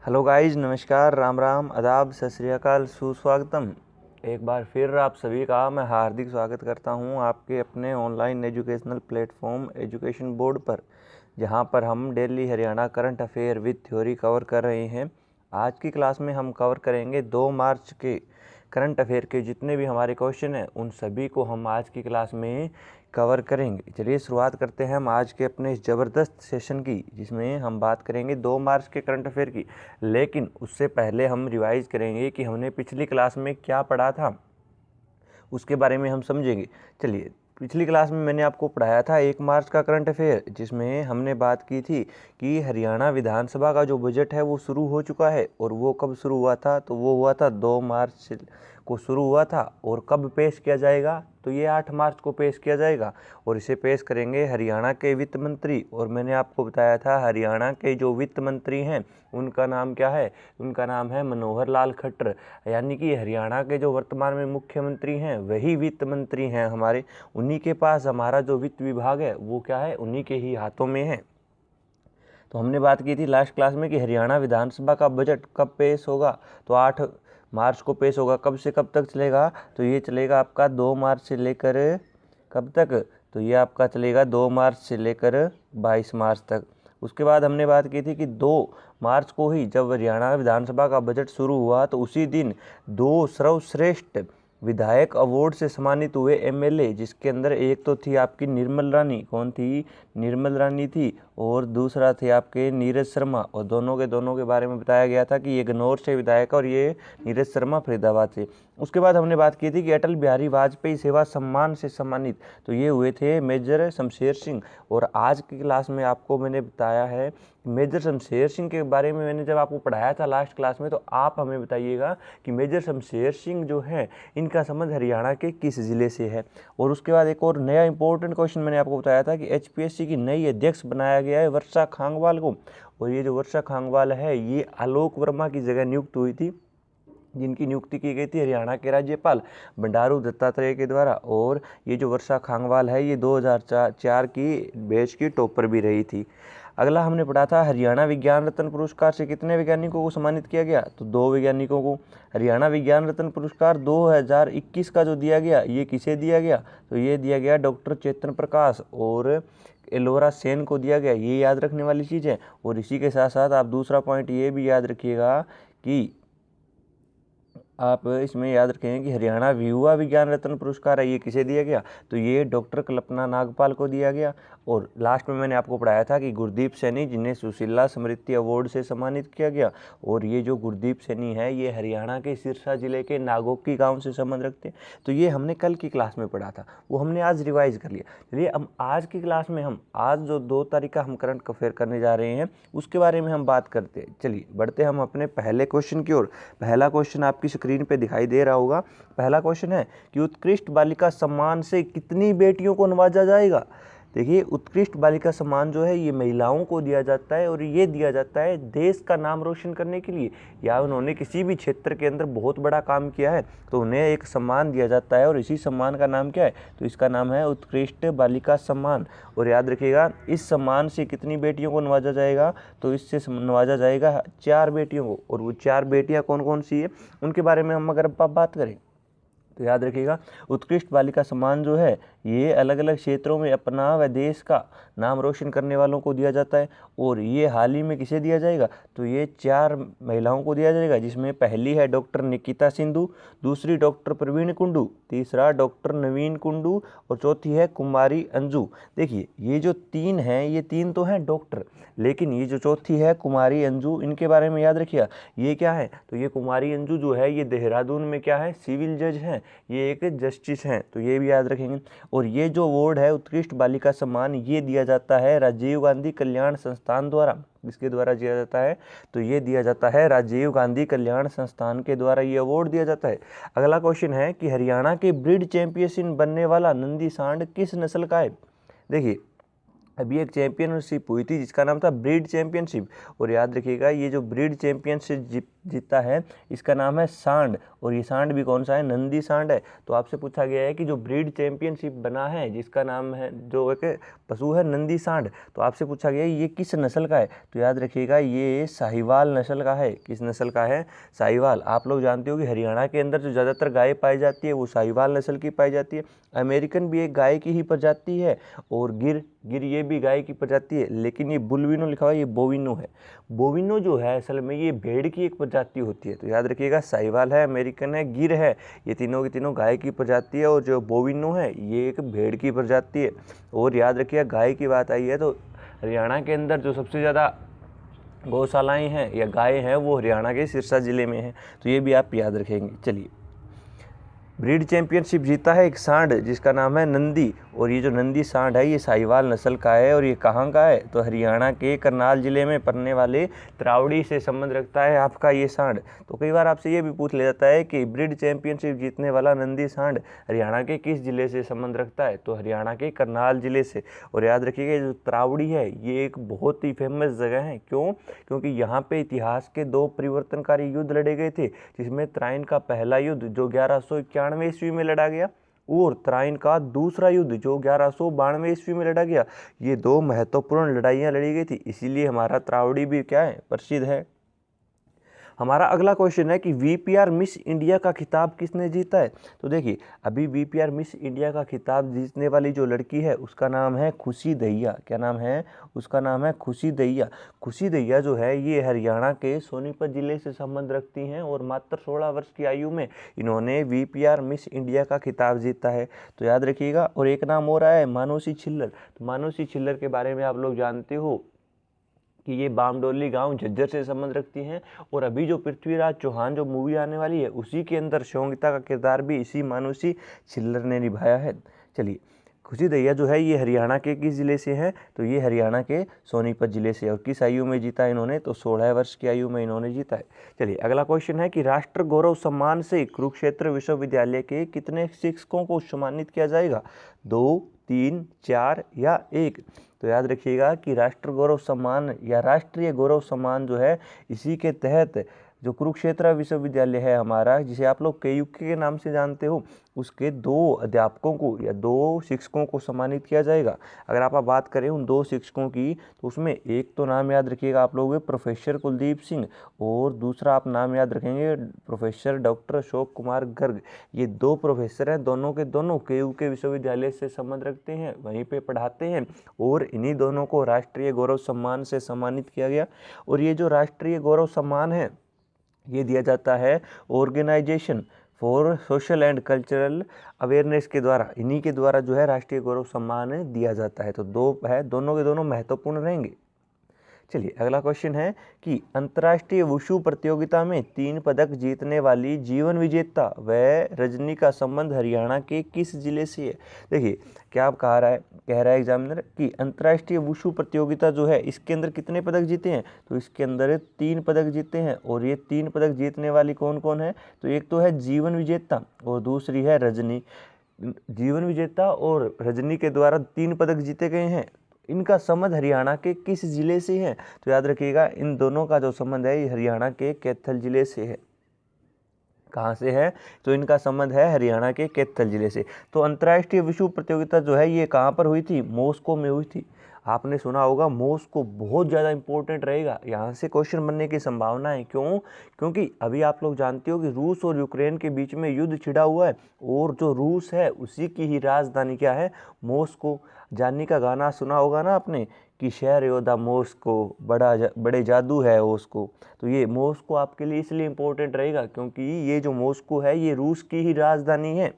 Hello guys, नमस्कार, राम राम, आदाब, सत श्री अकाल, सुस्वागतम। एक बार फिर आप सभी का मैं हार्दिक स्वागत करता हूं आपके अपने online educational platform education board पर, जहां पर हम daily Haryana current affair with theory cover कर रहे हैं। आज की क्लास में हम कवर करेंगे 2 मार्च के करंट अफेयर के जितने भी हमारे क्वेश्चन हैं उन सभी को हम आज की क्लास में कवर करेंगे। चलिए शुरुआत करते हैं हम आज के अपने इस ज़बरदस्त सेशन की, जिसमें हम बात करेंगे 2 मार्च के करंट अफेयर की। लेकिन उससे पहले हम रिवाइज करेंगे कि हमने पिछली क्लास में क्या पढ़ा था, उसके बारे में हम समझेंगे। चलिए, पिछली क्लास में मैंने आपको पढ़ाया था 1 मार्च का करंट अफेयर, जिसमें हमने बात की थी कि हरियाणा विधानसभा का जो बजट है वो शुरू हो चुका है। और वो कब शुरू हुआ था? तो वो हुआ था 2 मार्च को शुरू हुआ था। और कब पेश किया जाएगा? तो ये 8 मार्च को पेश किया जाएगा। और इसे पेश करेंगे हरियाणा के वित्त मंत्री। और मैंने आपको बताया था हरियाणा के जो वित्त मंत्री हैं उनका नाम क्या है? उनका नाम है मनोहर लाल खट्टर। यानी कि हरियाणा के जो वर्तमान में मुख्यमंत्री हैं वही वित्त मंत्री हैं हमारे। उन्हीं के पास हमारा जो वित्त विभाग है वो क्या है? उन्हीं के ही हाथों में है। तो हमने बात की थी लास्ट क्लास में कि हरियाणा विधानसभा का बजट कब पेश होगा? तो 8 मार्च को पेश होगा। कब से कब तक चलेगा? तो ये चलेगा आपका 2 मार्च से लेकर कब तक? तो ये आपका चलेगा 2 मार्च से लेकर 22 मार्च तक। उसके बाद हमने बात की थी कि 2 मार्च को ही जब हरियाणा विधानसभा का बजट शुरू हुआ तो उसी दिन 2 सर्वश्रेष्ठ विधायक अवार्ड से सम्मानित हुए एमएलए, जिसके अंदर एक तो थी आपकी निर्मल रानी। कौन थी? निर्मल रानी थी। और दूसरा थे आपके नीरज शर्मा। और दोनों के बारे में बताया गया था कि ये गन्नौर से विधायक और ये नीरज शर्मा फरीदाबाद से। उसके बाद हमने बात की थी कि अटल बिहारी वाजपेयी सेवा सम्मान से सम्मानित, तो ये हुए थे मेजर शमशेर सिंह। और आज की क्लास में आपको मैंने बताया है मेजर शमशेर सिंह के बारे में। मैंने जब आपको पढ़ाया था लास्ट क्लास में, तो आप हमें बताइएगा कि मेजर शमशेर सिंह जो हैं इनका संबंध हरियाणा के किस ज़िले से है। और उसके बाद एक और नया इंपॉर्टेंट क्वेश्चन मैंने आपको बताया था कि एचपीएससी की नई अध्यक्ष बनाया गया है वर्षा खांगवाल को। और ये जो वर्षा खांगवाल है ये आलोक वर्मा की जगह नियुक्त हुई थी, जिनकी नियुक्ति की गई थी हरियाणा के राज्यपाल बंडारू दत्तात्रेय के द्वारा। और ये जो वर्षा खांगवाल है ये 2004 की बैच की टॉपर भी रही थी। अगला हमने पढ़ा था हरियाणा विज्ञान रत्न पुरस्कार से कितने वैज्ञानिकों को सम्मानित किया गया? तो 2 वैज्ञानिकों को। हरियाणा विज्ञान रत्न पुरस्कार 2021 का जो दिया गया ये किसे दिया गया? तो ये दिया गया डॉक्टर चेतन प्रकाश और एलोरा सेन को दिया गया। ये याद रखने वाली चीज़ है। और इसी के साथ साथ आप दूसरा पॉइंट ये भी याद रखिएगा कि आप इसमें याद रखेंगे कि हरियाणा युवा विज्ञान रत्न पुरस्कार है, ये किसे दिया गया? तो ये डॉक्टर कल्पना नागपाल को दिया गया। और लास्ट में मैंने आपको पढ़ाया था कि गुरदीप सैनी, जिन्हें सुशीला स्मृति अवार्ड से सम्मानित किया गया। और ये जो गुरदीप सैनी है ये हरियाणा के सिरसा जिले के नागोकी गांव से संबंध रखते हैं। तो ये हमने कल की क्लास में पढ़ा था, वो हमने आज रिवाइज कर लिया। चलिए, हम आज की क्लास में हम आज जो 2 तारीख का हम करंट अफेयर करने जा रहे हैं उसके बारे में हम बात करते हैं। चलिए बढ़ते हम अपने पहले क्वेश्चन की ओर। पहला क्वेश्चन आपकी स्क्रीन पे दिखाई दे रहा होगा। पहला क्वेश्चन है कि उत्कृष्ट बालिका सम्मान से कितनी बेटियों को नवाजा जाएगा? देखिए, उत्कृष्ट बालिका सम्मान जो है ये महिलाओं को दिया जाता है। और ये दिया जाता है देश का नाम रोशन करने के लिए, या उन्होंने किसी भी क्षेत्र के अंदर बहुत बड़ा काम किया है तो उन्हें एक सम्मान दिया जाता है। और इसी सम्मान का नाम क्या है? तो इसका नाम है उत्कृष्ट बालिका सम्मान। और याद रखिएगा, इस सम्मान से कितनी बेटियों को नवाजा जाएगा? तो इससे नवाजा जाएगा 4 बेटियों को। और वो 4 बेटियां कौन कौन सी है उनके बारे में हम अगर बात करें तो याद रखिएगा, उत्कृष्ट बालिका सम्मान जो है ये अलग अलग क्षेत्रों में अपना व देश का नाम रोशन करने वालों को दिया जाता है। और ये हाल ही में किसे दिया जाएगा? तो ये 4 महिलाओं को दिया जाएगा, जिसमें पहली है डॉक्टर निकिता सिंधु, दूसरी डॉक्टर प्रवीण कुंडू, तीसरा डॉक्टर नवीन कुंडू और चौथी है कुमारी अंजू। देखिए, ये जो 3 हैं ये 3 तो हैं डॉक्टर, लेकिन ये जो चौथी है कुमारी अंजू, इनके बारे में याद रखिएगा ये क्या है? तो ये कुमारी अंजू जो है ये देहरादून में क्या है? सिविल जज हैं, ये एक जस्टिस हैं। तो ये भी याद रखेंगे। और ये जो अवार्ड है उत्कृष्ट बालिका सम्मान ये दिया जाता है राजीव गांधी कल्याण संस्थान द्वारा। इसके द्वारा दिया जाता है, तो ये दिया जाता है राजीव गांधी कल्याण संस्थान के द्वारा ये अवार्ड दिया जाता है। अगला क्वेश्चन है कि हरियाणा के ब्रीड चैंपियन बनने वाला नंदी सांड किस नस्ल का है? देखिए, अभी एक चैंपियनशिप हुई थी जिसका नाम था ब्रीड चैंपियनशिप, और याद रखिएगा ये जो ब्रीड चैंपियनशिप जीता है इसका नाम है सांड, और ये सांड भी कौन सा है, नंदी सांड है। तो आपसे पूछा गया है कि जो ब्रीड चैंपियनशिप बना है जिसका नाम है, जो एक पशु है नंदी सांड, तो आपसे पूछा गया है ये किस नस्ल का है, तो याद रखिएगा ये साहिवाल नस्ल का है। किस नस्ल का है, साहिवाल। आप लोग जानते हो कि हरियाणा के अंदर जो ज़्यादातर गाय पाई जाती है वो साहिवाल नस्ल की पाई जाती है। अमेरिकन भी एक गाय की ही प्रजाति है, और गिर ये भी गाय की प्रजाति है, लेकिन ये बुलविनो लिखा हुआ है, ये बोविनो है। बोविनो जो है असल में ये भेड़ की एक प्रजाति होती है। तो याद रखिएगा साहिवाल है, अमेरिकन है, गिर है, ये तीनों की तीनों गाय की प्रजाति है, और जो बोविनो है ये एक भेड़ की प्रजाति है। और याद रखिएगा गाय की बात आई है तो हरियाणा के अंदर जो सबसे ज़्यादा गौशालाएँ हैं या गाय हैं वो हरियाणा के सिरसा ज़िले में हैं, तो ये भी आप याद रखेंगे। चलिए, ब्रीड चैंपियनशिप जीता है एक सांड जिसका नाम है नंदी, और ये जो नंदी सांड है ये साहिवाल नस्ल का है, और ये कहाँ का है, तो हरियाणा के करनाल जिले में पड़ने वाले त्रावड़ी से संबंध रखता है आपका ये सांड। तो कई बार आपसे ये भी पूछ लिया जाता है कि ब्रीड चैंपियनशिप जीतने वाला नंदी सांड हरियाणा के किस जिले से संबंध रखता है, तो हरियाणा के करनाल जिले से। और याद रखिएगा जो त्रावड़ी है ये एक बहुत ही फेमस जगह है। क्यों, क्योंकि यहाँ पे इतिहास के 2 परिवर्तनकारी युद्ध लड़े गए थे, जिसमें त्राइन का पहला युद्ध जो 1191 ईस्वी में लड़ा गया, और त्राइन का दूसरा युद्ध जो 1192 ईस्वी में लड़ा गया। ये 2 महत्वपूर्ण लड़ाइयाँ लड़ी गई थी, इसीलिए हमारा त्रावड़ी भी क्या है, प्रसिद्ध है। हमारा अगला क्वेश्चन है कि वीपीआर मिस इंडिया का खिताब किसने जीता है। तो देखिए, अभी वीपीआर मिस इंडिया का खिताब जीतने वाली जो लड़की है उसका नाम है खुशी दहिया। क्या नाम है, उसका नाम है खुशी दहिया। खुशी दहिया जो है ये हरियाणा के सोनीपत जिले से संबंध रखती हैं, और मात्र 16 वर्ष की आयु में इन्होंने वीपीआर मिस इंडिया का खिताब जीता है। तो याद रखिएगा। और एक नाम हो रहा है मानोसी छिल्लर। तो मानोसी छिल्लर के बारे में आप लोग जानते हो कि ये बामडोली गांव झज्जर से संबंध रखती हैं, और अभी जो पृथ्वीराज चौहान जो मूवी आने वाली है उसी के अंदर शोंगिता का किरदार भी इसी मानुषी छिल्लर ने निभाया है। चलिए, खुशी दहिया जो है ये हरियाणा के किस ज़िले से हैं, तो ये हरियाणा के सोनीपत ज़िले से। और किस आयु में जीता इन्होंने, तो 16 वर्ष की आयु में इन्होंने जीता है। चलिए, अगला क्वेश्चन है कि राष्ट्र गौरव सम्मान से कुरुक्षेत्र विश्वविद्यालय के कितने शिक्षकों को सम्मानित किया जाएगा, 2, 3, 4 या 1। तो याद रखिएगा कि राष्ट्र गौरव सम्मान या राष्ट्रीय गौरव सम्मान जो है इसी के तहत जो कुरुक्षेत्र विश्वविद्यालय है हमारा, जिसे आप लोग केयूके के नाम से जानते हो, उसके 2 अध्यापकों को या 2 शिक्षकों को सम्मानित किया जाएगा। अगर आप बात करें उन 2 शिक्षकों की, तो उसमें एक तो नाम याद रखिएगा आप लोग प्रोफेसर कुलदीप सिंह, और दूसरा आप नाम याद रखेंगे प्रोफेसर डॉक्टर अशोक कुमार गर्ग। ये 2 प्रोफेसर हैं, दोनों के दोनों केयूके विश्वविद्यालय से संबंध रखते हैं, वहीं पे पढ़ाते हैं, और इन्हीं दोनों को राष्ट्रीय गौरव सम्मान से सम्मानित किया गया। और ये जो राष्ट्रीय गौरव सम्मान है ये दिया जाता है organisation for social and cultural awareness के द्वारा, इन्हीं के द्वारा जो है राष्ट्रीय गौरव सम्मान दिया जाता है। तो 2 है, दोनों के दोनों महत्वपूर्ण रहेंगे। चलिए, अगला क्वेश्चन है कि अंतर्राष्ट्रीय वुशु प्रतियोगिता में 3 पदक जीतने वाली जीवन विजेता व रजनी का संबंध हरियाणा के किस जिले से है। देखिए, क्या आप कह रहा है एग्जामिनर कि अंतर्राष्ट्रीय वुशु प्रतियोगिता जो है इसके अंदर कितने पदक जीते हैं, तो इसके अंदर 3 पदक जीते हैं। और ये 3 पदक जीतने वाली कौन कौन है, तो एक तो है जीवन विजेता और दूसरी है रजनी। जीवन विजेता और रजनी के द्वारा 3 पदक जीते गए हैं। इनका संबंध हरियाणा के किस जिले से है, तो याद रखिएगा इन दोनों का जो संबंध है ये हरियाणा के कैथल जिले से है। कहाँ से है, तो इनका संबंध है हरियाणा के कैथल जिले से। तो अंतर्राष्ट्रीय विश्व प्रतियोगिता जो है ये कहाँ पर हुई थी, मॉस्को में हुई थी। आपने सुना होगा मॉस्को बहुत ज़्यादा इंपॉर्टेंट रहेगा, यहाँ से क्वेश्चन बनने की संभावना है। क्यों, क्योंकि अभी आप लोग जानते हो कि रूस और यूक्रेन के बीच में युद्ध छिड़ा हुआ है, और जो रूस है उसी की ही राजधानी क्या है, मॉस्को। जानी का गाना सुना होगा ना आपने कि शहर योद्धा मॉस्को, बड़े जादू है उसको। तो ये मॉस्को आपके लिए इसलिए इम्पोर्टेंट रहेगा क्योंकि ये जो मॉस्को है ये रूस की ही राजधानी है।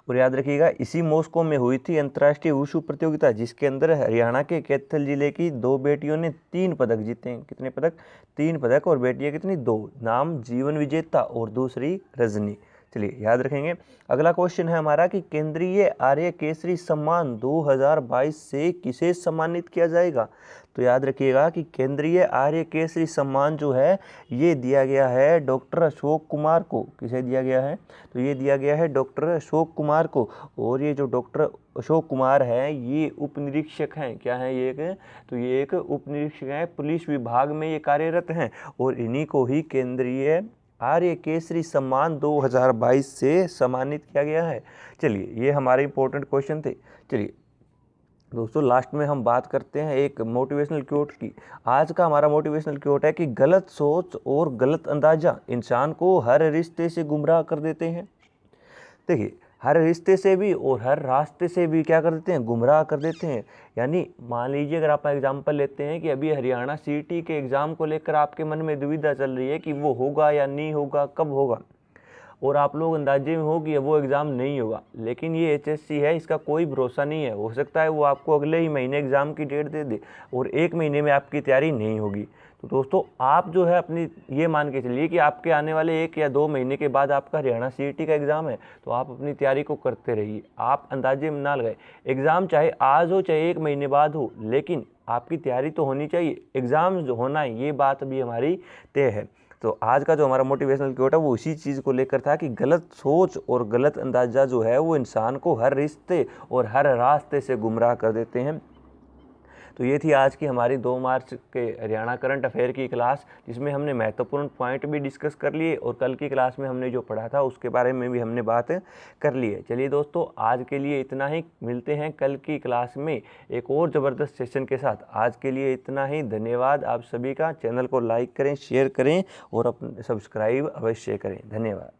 और याद रखिएगा इसी मॉस्को में हुई थी अंतर्राष्ट्रीय वुशु प्रतियोगिता, जिसके अंदर हरियाणा के कैथल जिले की 2 बेटियों ने 3 पदक जीते हैं। कितने पदक, 3 पदक, और बेटियां कितनी, 2। नाम जीवन विजेता और दूसरी रजनी। चलिए, याद रखेंगे। अगला क्वेश्चन है हमारा कि केंद्रीय आर्य केसरी सम्मान 2022 से किसे सम्मानित किया जाएगा। तो याद रखिएगा कि केंद्रीय आर्य केसरी सम्मान जो है ये दिया गया है डॉक्टर अशोक कुमार को। किसे दिया गया है? तो ये दिया गया है डॉक्टर अशोक कुमार को। और ये जो डॉक्टर अशोक कुमार है ये उप निरीक्षक हैं। क्या है ये? तो ये एक उप निरीक्षक हैं, पुलिस विभाग में ये कार्यरत हैं और इन्हीं को ही केंद्रीय आर्य केसरी सम्मान 2022 से सम्मानित किया गया है। चलिए, ये हमारे इंपॉर्टेंट क्वेश्चन थे। चलिए दोस्तों, लास्ट में हम बात करते हैं एक मोटिवेशनल क्योट की। आज का हमारा मोटिवेशनल क्योट है कि गलत सोच और गलत अंदाजा इंसान को हर रिश्ते से गुमराह कर देते हैं। देखिए, हर रिश्ते से भी और हर रास्ते से भी क्या कर देते हैं? गुमराह कर देते हैं। यानी मान लीजिए, अगर आप एग्जाम्पल लेते हैं कि अभी हरियाणा सीटी के एग्ज़ाम को लेकर आपके मन में दुविधा चल रही है कि वो होगा या नहीं होगा, कब होगा, और आप लोग अंदाजे में हो कि वो एग्ज़ाम नहीं होगा, लेकिन ये एचएससी है, इसका कोई भरोसा नहीं है। हो सकता है वो आपको अगले ही महीने एग्ज़ाम की डेट दे दे और 1 महीने में आपकी तैयारी नहीं होगी। तो दोस्तों, आप जो है अपनी ये मान के चलिए कि आपके आने वाले 1 या 2 महीने के बाद आपका हरियाणा सीईटी का एग्ज़ाम है, तो आप अपनी तैयारी को करते रहिए। आप अंदाजे में ना लगाए। एग्ज़ाम चाहे आज हो चाहे 1 महीने बाद हो, लेकिन आपकी तैयारी तो होनी चाहिए। एग्ज़ाम जो होना है ये बात भी हमारी तय है। तो आज का जो हमारा मोटिवेशनल क्योट है वो इसी चीज़ को लेकर था कि गलत सोच और गलत अंदाजा जो है वो इंसान को हर रिश्ते और हर रास्ते से गुमराह कर देते हैं। तो ये थी आज की हमारी 2 मार्च के हरियाणा करंट अफेयर की क्लास, जिसमें हमने महत्वपूर्ण पॉइंट भी डिस्कस कर लिए और कल की क्लास में हमने जो पढ़ा था उसके बारे में भी हमने बात कर ली है। चलिए दोस्तों, आज के लिए इतना ही। मिलते हैं कल की क्लास में एक और ज़बरदस्त सेशन के साथ। आज के लिए इतना ही। धन्यवाद आप सभी का। चैनल को लाइक करें, शेयर करें और अपने सब्सक्राइब अवश्य करें। धन्यवाद।